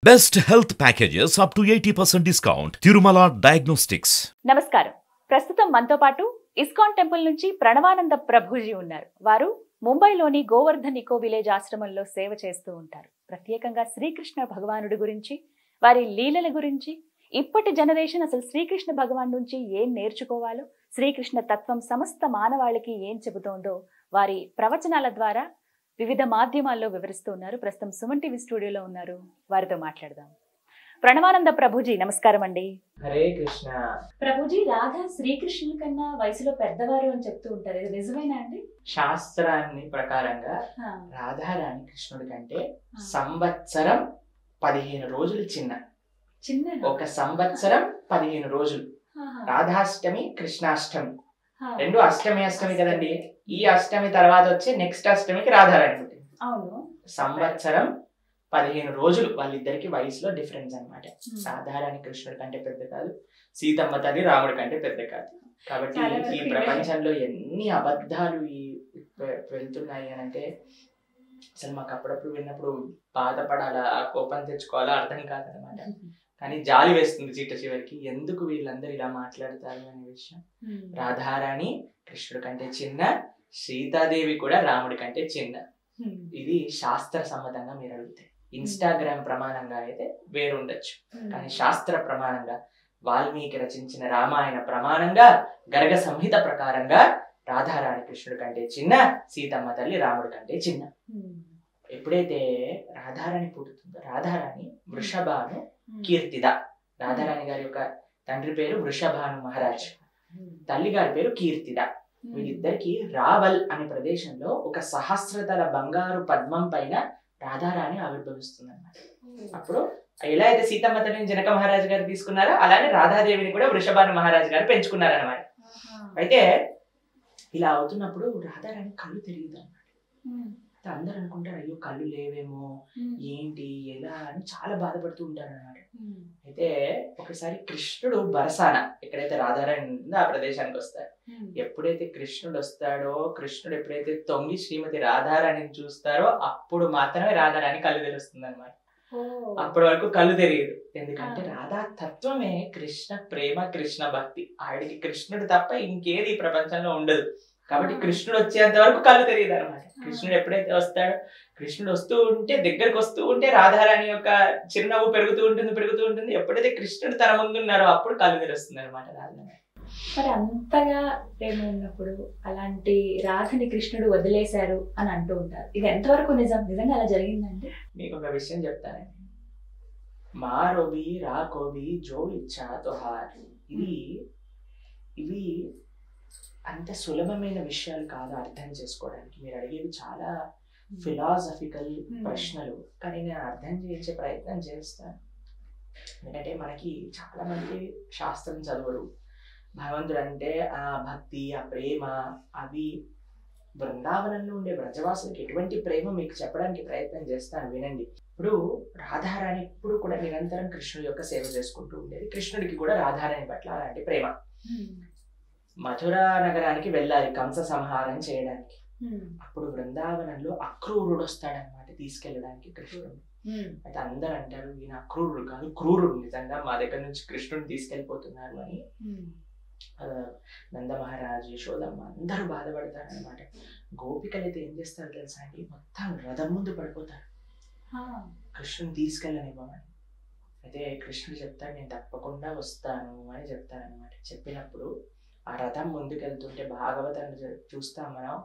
Best health packages up to 80% discount. Tirumala Diagnostics. నమస్కారం. ప్రస్తుతం మనతో పాటు ఇస్కాన్ టెంపుల్ నుంచి ప్రణవానంద ప్రభుజీ ఉన్నారు. వారు ముంబైలోని గోవర్ధన్ ఇకో విలేజ్ ఆశ్రమంలో సేవ చేస్తూ ఉంటారు. ప్రత్యేకంగా శ్రీకృష్ణ భగవానుడి గురించి, వారి లీలల గురించి, ఇప్పటి జనరేషన్ అసలు శ్రీకృష్ణ భగవాన్ నుంచి ఏం నేర్చుకోవాలో, శ్రీకృష్ణ తత్వం సమస్త మానవాళికి ఏం చెబుతోందో వారి ప్రవచనాల ద్వారా వివిధ మాధ్యమాల్లో వివరిస్తూ ఉన్నారు. ప్రస్తుతం సుమన్ టీవీ స్టూడియోలో ఉన్నారు. వారితో మాట్లాడదాం. ప్రణవానంద ప్రభుజీ, నమస్కారం అండి. హరే కృష్ణ. ప్రభుజీ, రాధా శ్రీకృష్ణుల కన్నా వయసులో పెద్దవారు అని చెప్తూ ఉంటారు, ఇది నిజమేనా అండి? శాస్త్రాన్ని ప్రకారంగా రాధారాణి కృష్ణుడి కంటే సంవత్సరం 15 రోజులు చిన్న. ఒక సంవత్సరం 15 రోజులు. రాధాష్టమి, కృష్ణాష్టమి రెండు అష్టమి కదండి. ఈ అష్టమి తర్వాత వచ్చే నెక్స్ట్ అష్టమికి రాధారాణి పుట్టింది. సంవత్సరం 15 రోజులు వాళ్ళిద్దరికి వయసులో డిఫరెన్స్ అనమాట. రాధారాణి కృష్ణుడి కంటే పెద్ద కాదు, సీతమ్మ తల్లి రాముడి కంటే పెద్ద కాదు. కాబట్టి ఈ ప్రపంచంలో ఎన్ని అబద్ధాలు వెళ్తున్నాయి అని అంటే అసలు మాకు అప్పుడప్పుడు విన్నప్పుడు బాధపడాలా, కోపం తెచ్చుకోవాలా అర్థం కాదనమాట. కానీ జాలి వేస్తుంది చివరికి, ఎందుకు వీళ్ళందరూ ఇలా మాట్లాడతారు అనే విషయం. రాధారాణి కృష్ణుడి కంటే చిన్న, సీతాదేవి కూడా రాముడి కంటే చిన్న. ఇది శాస్త్ర సమ్మతంగా మీరు అడిగితే. ఇన్స్టాగ్రామ్ ప్రమాణంగా అయితే వేరుండొచ్చు, కానీ శాస్త్ర ప్రమాణంగా వాల్మీకి రచించిన రామాయణ ప్రమాణంగా గర్గ సంహిత ప్రకారంగా రాధారాణి కృష్ణుడి కంటే చిన్న, సీతమ్మ తల్లి రాముడి కంటే చిన్న. ఎప్పుడైతే రాధారాణి పుట్టుతుందో, రాధారాణి వృషభాను కీర్తిద. రాధారాణి గారి యొక్క తండ్రి పేరు వృషభాను మహారాజ్, తల్లి గారి పేరు కీర్తిద. వీళ్ళిద్దరికి రావల్ అనే ప్రదేశంలో ఒక సహస్రతల బంగారు పద్మం పైన రాధారాణి ఆవిర్భవిస్తుంది అన్నమాట. అప్పుడు ఎలా అయితే సీతమ్మ తల్లిని జనక మహారాజు గారు తీసుకున్నారో, అలానే రాధాదేవిని కూడా వృషభాను మహారాజు గారు పెంచుకున్నారన్నమాట. అయితే ఇలా అవుతున్నప్పుడు రాధారాణి కళ్ళు తిరిగింది అన్నమాట. అందరు అనుకుంటారు, అయ్యో కళ్ళు లేవేమో, ఏంటి ఎలా అని చాలా బాధపడుతూ ఉంటారు అన్నమాట. అయితే ఒకసారి కృష్ణుడు బరసాన, ఎక్కడైతే రాధారాణి ఉందో ఆ ప్రదేశానికి వస్తాడు. ఎప్పుడైతే కృష్ణుడు వస్తాడో, కృష్ణుడు ఎప్పుడైతే తొంగి శ్రీమతి రాధారాణిని చూస్తారో అప్పుడు మాత్రమే రాధారాణి కళ్ళు తెరుస్తుంది అనమాట. అప్పటి వరకు కళ్ళు తెలియదు. ఎందుకంటే రాధా తత్వమే కృష్ణ ప్రేమ, కృష్ణ భక్తి. ఆవిడికి కృష్ణుడు తప్ప ఇంకేది ఈ ప్రపంచంలో ఉండదు. కాబట్టి కృష్ణుడు వచ్చేంత వరకు కళ్ళు తెలియదు అనమాట. కృష్ణుడు ఎప్పుడైతే వస్తాడో, కృష్ణుడు వస్తూ ఉంటే, దగ్గరకు వస్తూ ఉంటే రాధారాణి యొక్క చిరునవ్వు పెరుగుతూ ఉంటుంది. ఎప్పుడైతే కృష్ణుడు తన ముందు ఉన్నారో అప్పుడు కళ్ళు తెరుస్తుంది అనమాట రాధారాణి. మరి అంతగా ప్రేమ ఉన్నప్పుడు అలాంటి రాధని కృష్ణుడు వదిలేశారు అని అంటూ ఉంటారు. ఇది ఎంతవరకు నిజంగా అలా జరిగిందంటే? మీకు ఒక విషయం చెప్తానండి. మారోబి రాకోబి జో ఇచ్చా తోహార్. ఇవి అంత సులభమైన విషయాలు కాదు అర్థం చేసుకోవడానికి. మీరు అడిగేవి చాలా ఫిలాసఫికల్ ప్రశ్నలు, కానీ నేను అర్థం చేసే ప్రయత్నం చేస్తాను. ఎందుకంటే మనకి చాలా మంది శాస్త్రం చదవరు. భగవంతుడు అంటే ఆ భక్తి, ఆ ప్రేమ, అవి బృందావనంలో ఉండే బ్రజవాసులకి ఎటువంటి ప్రేమ మీకు చెప్పడానికి ప్రయత్నం చేస్తాను, వినండి. ఇప్పుడు రాధారాణి ఇప్పుడు కూడా నిరంతరం కృష్ణుడి యొక్క సేవ చేసుకుంటూ ఉండేది. కృష్ణుడికి కూడా రాధారాణి పట్ల అలాంటి ప్రేమ. మథురా నగరానికి వెళ్ళాలి కంస సంహారం చేయడానికి. అప్పుడు బృందావనంలో అక్రూరుడు వస్తాడనమాట తీసుకెళ్ళడానికి కృష్ణుడు. అయితే అందరు అంటారు, ఈయన అక్రూరుడు కాదు, క్రూరుడు, నిజంగా మా దగ్గర నుంచి కృష్ణుడిని తీసుకెళ్ళిపోతున్నారు అని. నంద మహారాజు, యశోదమ్మ అందరూ బాధపడతారు అనమాట. గోపికలు అయితే ఏం చేస్తారు తెలుసా అండి, మొత్తం రథం ముందు పడిపోతారు కృష్ణుని తీసుకెళ్ళనివ్వమని. అయితే కృష్ణుడు చెప్తాడు, నేను తప్పకుండా వస్తాను అని చెప్తారనమాట. చెప్పినప్పుడు ఆ రథం ముందుకెళ్తుంటే భాగవతాన్ని చూస్తాం మనం,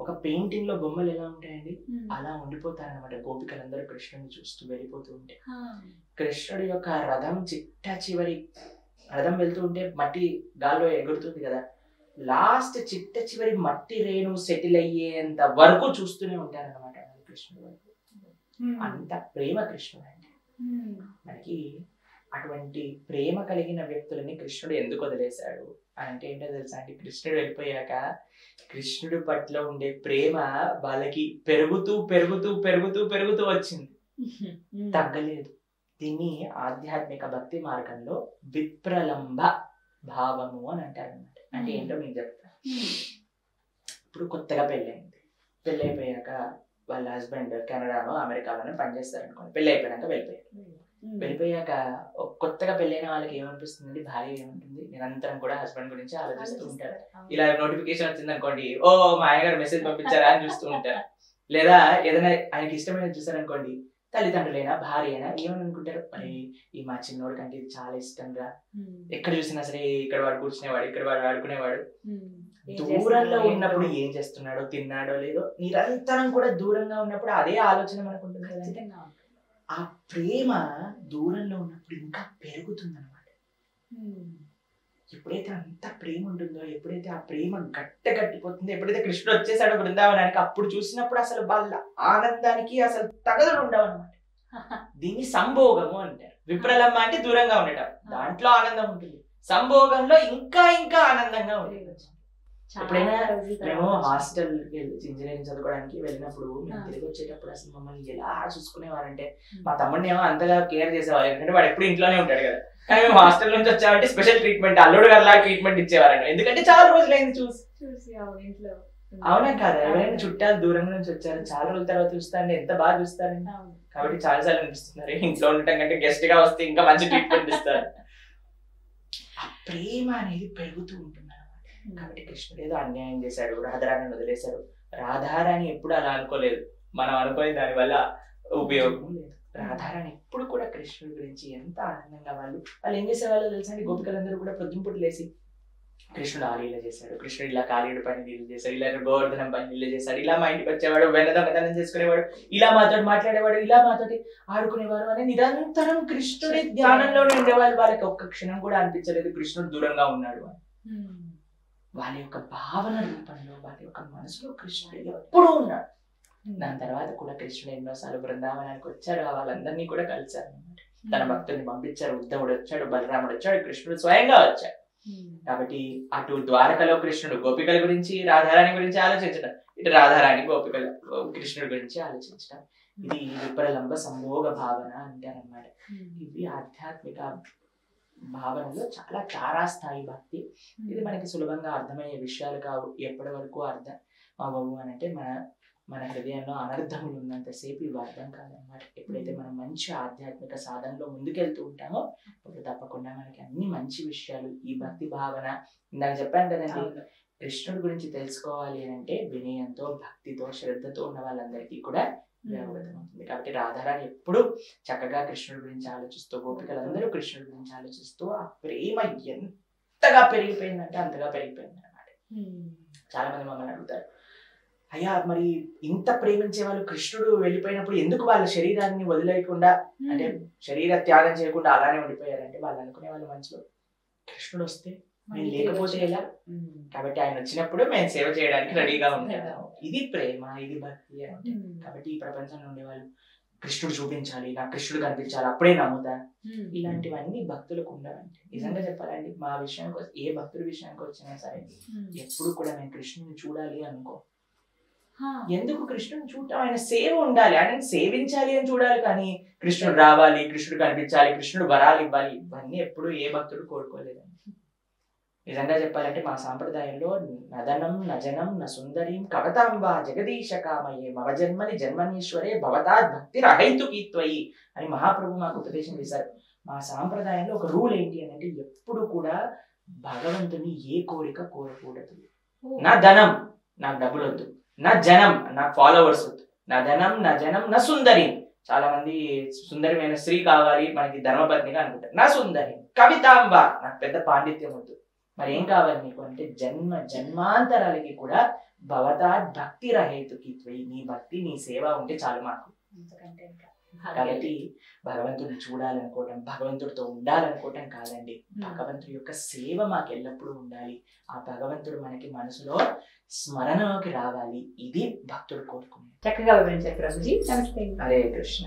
ఒక పెయింటింగ్ లో బొమ్మలు ఎలా ఉంటాయండి అలా ఉండిపోతారనమాట. గోపికలందరూ కృష్ణుని చూస్తూ వెళ్ళిపోతూ ఉంటే, కృష్ణుడి యొక్క రథం చివరి రథం వెళ్తూ ఉంటే మట్టి గాల్లో ఎగురుతుంది కదా, లాస్ట్ చివరి మట్టి రేణు సెటిల్ అయ్యేంత వరకు చూస్తూనే ఉంటారనమాట కృష్ణుడు వరకు. అంత ప్రేమ కృష్ణుడు అంటే. మనకి అటువంటి ప్రేమ కలిగిన వ్యక్తులని కృష్ణుడు ఎందుకు వదిలేశాడు అని అంటే ఏంటో తెలుసా అండి, కృష్ణుడు వెళ్ళిపోయాక కృష్ణుడి పట్ల ఉండే ప్రేమ వాళ్ళకి పెరుగుతూ వచ్చింది, తగ్గలేదు. దీన్ని ఆధ్యాత్మిక భక్తి మార్గంలో విప్రలంబ భావము అని అంటారు అనమాట. అంటే ఏంటో మీకు చెప్తాను. ఇప్పుడు కొత్తగా పెళ్ళైపోయాక వాళ్ళ హస్బెండ్ కెనడాలో అమెరికాలోనే పనిచేస్తారు అనుకోండి. పెళ్ళి అయిపోయాక వెళ్ళిపోయారు. చనిపోయాక కొత్తగా పెళ్ళైన వాళ్ళకి ఏమనిపిస్తుంది, భార్య ఏముంటుంది, నిరంతరం కూడా హస్బెండ్ గురించి ఆలోచిస్తూ ఉంటారు. ఇలా నోటిఫికేషన్ వచ్చింది అనుకోండి, ఓ మా ఆయనగారు మెసేజ్ పంపించారా అని చూస్తూ ఉంటారు. లేదా ఏదైనా ఆయనకి ఇష్టమైన చూసారనుకోండి, తల్లిదండ్రులైనా భార్య అయినా ఏమని అనుకుంటారు, మరి ఈ మా చిన్నోడి కంటే ఇది చాలా ఇష్టంగా, ఎక్కడ చూసినా సరే ఇక్కడ వాడు కూర్చునేవాడు, ఇక్కడ వాడు ఆడుకునేవాడు. దూరంలో ఉన్నప్పుడు ఏం చేస్తున్నాడో, తిన్నాడో లేదో, నిరంతరం కూడా దూరంగా ఉన్నప్పుడు అదే ఆలోచన మనకు ఉంటుంది. ఆ ప్రేమ దూరంలో ఉన్నప్పుడు ఇంకా పెరుగుతుంది అనమాట. ఎప్పుడైతే అంత ప్రేమ ఉంటుందో, ఎప్పుడైతే ఆ ప్రేమ గట్టిపోతుందో, ఎప్పుడైతే కృష్ణుడు వచ్చేసాడో బృందావనానికి, అప్పుడు చూసినప్పుడు అసలు వాళ్ళ ఆనందానికి అసలు తగదులు ఉండవు అనమాట. దీన్ని సంభోగము అంటారు. విప్రలమ్మ అంటే దూరంగా ఉండటం, దాంట్లో ఆనందం ఉంటుంది. సంభోగంలో ఇంకా ఇంకా ఆనందంగా ఉంటుంది. ఎప్పుడైనా మేము హాస్టల్ ఇంజనీరింగ్ చదువుకోవడానికి వెళ్ళినప్పుడు మేము తిరిగి వచ్చేటప్పుడు అసలు మమ్మల్ని ఎలా చూసుకునేవారంటే, మా తమ్ముడిని ఏమో అంతగా కేర్ చేసేవారు, ఎందుకంటే వాడు ఎప్పుడు ఇంట్లోనే ఉంటాడు కదా. కానీ మేము హాస్టల్ నుంచి వచ్చామంటే స్పెషల్ ట్రీట్మెంట్, అల్లుడు గారిలా ట్రీట్మెంట్ ఇచ్చేవారు. ఎందుకంటే చాలా రోజులైంది చూసి. అవునా కాదా? ఎవరైనా చుట్టాలు దూరం నుంచి వచ్చారు, చాలా రోజుల తర్వాత చూస్తారండి, ఎంత బాగా చూస్తారండి. కాబట్టి చాలా సార్లు అనిపిస్తున్నారు, ఇంట్లో ఉండటం కంటే గెస్ట్ గా వస్తే ఇంకా మంచి ట్రీట్మెంట్ ఇస్తారు. ఆ ప్రేమ అనేది పెరుగుతూ ఉంటుంది. కాబట్టి కృష్ణుడు ఏదో అన్యాయం చేశాడు, రాధారాణిని వదిలేశాడు. రాధారాణి ఎప్పుడు అలా అనుకోలేదు, మనం అనుకునే దాని వల్ల ఉపయోగం లేదు. రాధారాణి ఎప్పుడు కూడా కృష్ణుడి గురించి ఎంత ఆనందంగా వాళ్ళు ఏం చేసేవాళ్ళు తెలుసా అండి? గోపికలందరూ కూడా పొద్దుంపుడు లేసి కృష్ణుడు ఆ లీల చేశాడు, కృష్ణుడు ఇలా కాళీయుడు పైన నీళ్ళు చేశాడు, ఇలా గోవర్ధనం పైన నీళ్ళు చేశాడు, ఇలా మా ఇంటికి వచ్చేవాడు, వెన్న దొంగతనం చేసుకునేవాడు, ఇలా మాతో మాట్లాడేవాడు, ఇలా మాతోటి ఆడుకునేవాడు అని నిరంతరం కృష్ణుడి ధ్యానంలోనే ఉండేవాళ్ళు. వాళ్ళకి ఒక్క క్షణం కూడా అనిపించలేదు కృష్ణుడు దూరంగా ఉన్నాడు అని. వాళ్ళ యొక్క భావన రూపంలో, వాళ్ళ యొక్క మనసులో కృష్ణుడు ఎప్పుడూ ఉన్నాడు. దాని తర్వాత కూడా కృష్ణుడు ఎన్నోసార్లు బృందావనానికి వచ్చాడు, వాళ్ళందరినీ కూడా కలిశారు అన్నమాట. తన భక్తుల్ని పంపించారు, ఉద్ధవుడు వచ్చాడు, బలరాముడు వచ్చాడు, కృష్ణుడు స్వయంగా వచ్చాడు. కాబట్టి అటు ద్వారకలో కృష్ణుడు గోపికల గురించి, రాధారాణి గురించి ఆలోచించడం, ఇటు రాధారాణి గోపికల కృష్ణుడి గురించి ఆలోచించడం, ఇది విప్రలంబ సంభోగ భావన అంటారనమాట. ఇవి ఆధ్యాత్మిక భావనలో చాలా తారాస్థాయి భక్తి. ఇది మనకి సులభంగా అర్థమయ్యే విషయాలు కావు. ఎప్పటి వరకు అర్థం అవ్వవు అని అంటే మన హృదయంలో అనర్థములు ఉన్నంతసేపు ఇవి అర్థం కాదనమాట. ఎప్పుడైతే మనం మంచి ఆధ్యాత్మిక సాధనలో ముందుకెళ్తూ ఉంటామో అప్పుడు తప్పకుండా మనకి అన్ని మంచి విషయాలు, ఈ భక్తి భావన, ఇందాక చెప్పాను కదండి, కృష్ణుడి గురించి తెలుసుకోవాలి అంటే వినయంతో, భక్తితో, శ్రద్ధతో ఉన్న వాళ్ళందరికీ కూడా వ్యవగతమవుతుంది. కాబట్టి రాధారాణి ఎప్పుడు చక్కగా కృష్ణుడి గురించి ఆలోచిస్తూ, గోపికలందరూ కృష్ణుడి గురించి ఆలోచిస్తూ, ఆ ప్రేమ ఎంతగా పెరిగిపోయిందంటే అంతగా పెరిగిపోయింది అనమాట. చాలా మంది మమ్మల్ని అడుగుతారు, అయ్యా మరి ఇంత ప్రేమించే వాళ్ళు కృష్ణుడు వెళ్ళిపోయినప్పుడు ఎందుకు వాళ్ళ శరీరాన్ని వదిలేయకుండా, అంటే శరీర త్యాగం చేయకుండా అలానే ఉండిపోయారంటే, వాళ్ళు అనుకునే వాళ్ళ మనసులో కృష్ణుడు వస్తే మేము లేకపోతే ఎలా, కాబట్టి ఆయన వచ్చినప్పుడు మేము సేవ చేయడానికి రెడీగా ఉంటాము. ఇది ప్రేమ, ఇది భక్తి అంటే. కాబట్టి ఈ ప్రపంచంలో ఉండేవాళ్ళు కృష్ణుడు చూపించాలి, నాకు కృష్ణుడు కనిపించాలి అప్పుడే నమ్ముతా, ఇలాంటివన్నీ భక్తులకు ఉండవండి. నిజంగా చెప్పాలండి, మా విషయానికి ఏ భక్తుల విషయానికి వచ్చినా సరే ఎప్పుడు కూడా మేము కృష్ణుని చూడాలి అనుకో. ఎందుకు కృష్ణుని చూడటం, ఆయన సేవ ఉండాలి, ఆయన సేవించాలి అని చూడాలి. కానీ కృష్ణుడు రావాలి, కృష్ణుడు కనిపించాలి, కృష్ణుడు వరాలు ఇవ్వాలి, ఇవన్నీ ఎప్పుడు ఏ భక్తుడు కోరుకోలేదండి. నిజంగా చెప్పాలంటే మా సాంప్రదాయంలో నదనం నజనం న సుందరీం కవతాంబా జగదీశ కామయే మవజన్మని జన్మనీశ్వరే భవతాద్ భక్తి రహైతుకీత్వయి అని మహాప్రభు మాకు ఉపదేశం చేశారు. మా సాంప్రదాయంలో ఒక రూల్ ఏంటి అని అంటే, ఎప్పుడు కూడా భగవంతుని ఏ కోరిక కోరకూడదు. నా ధనం, నాకు డబ్బులు వద్దు, నా జనం, నాకు ఫాలోవర్స్ వద్దు, నా ధనం నా జనం నా సుందరి. చాలా మంది సుందరమైన స్త్రీ కావాలి మనకి ధర్మపత్నిగా అనుకుంటారు. నా సుందరి కవితాంబ, నాకు పెద్ద పాండిత్యం వద్దు. మరి ఏం కావాలి నీకు అంటే, జన్మ జన్మాంతరాలకి కూడా భవతాద్ భక్తి రహేతుకి, నీ భక్తి నీ సేవ ఉంటే చాలు మాకు. కాబట్టి భగవంతుడిని చూడాలనుకోవటం, భగవంతుడితో ఉండాలనుకోవటం కాదండి, భగవంతుడి యొక్క సేవ మాకు ఎల్లప్పుడూ ఉండాలి. ఆ భగవంతుడు మనకి మనసులో స్మరణలోకి రావాలి. ఇది భక్తుడు కోరుకునేది. చక్కగా వివరించారు ప్రభుజీ. నమస్తే. హరే కృష్ణ.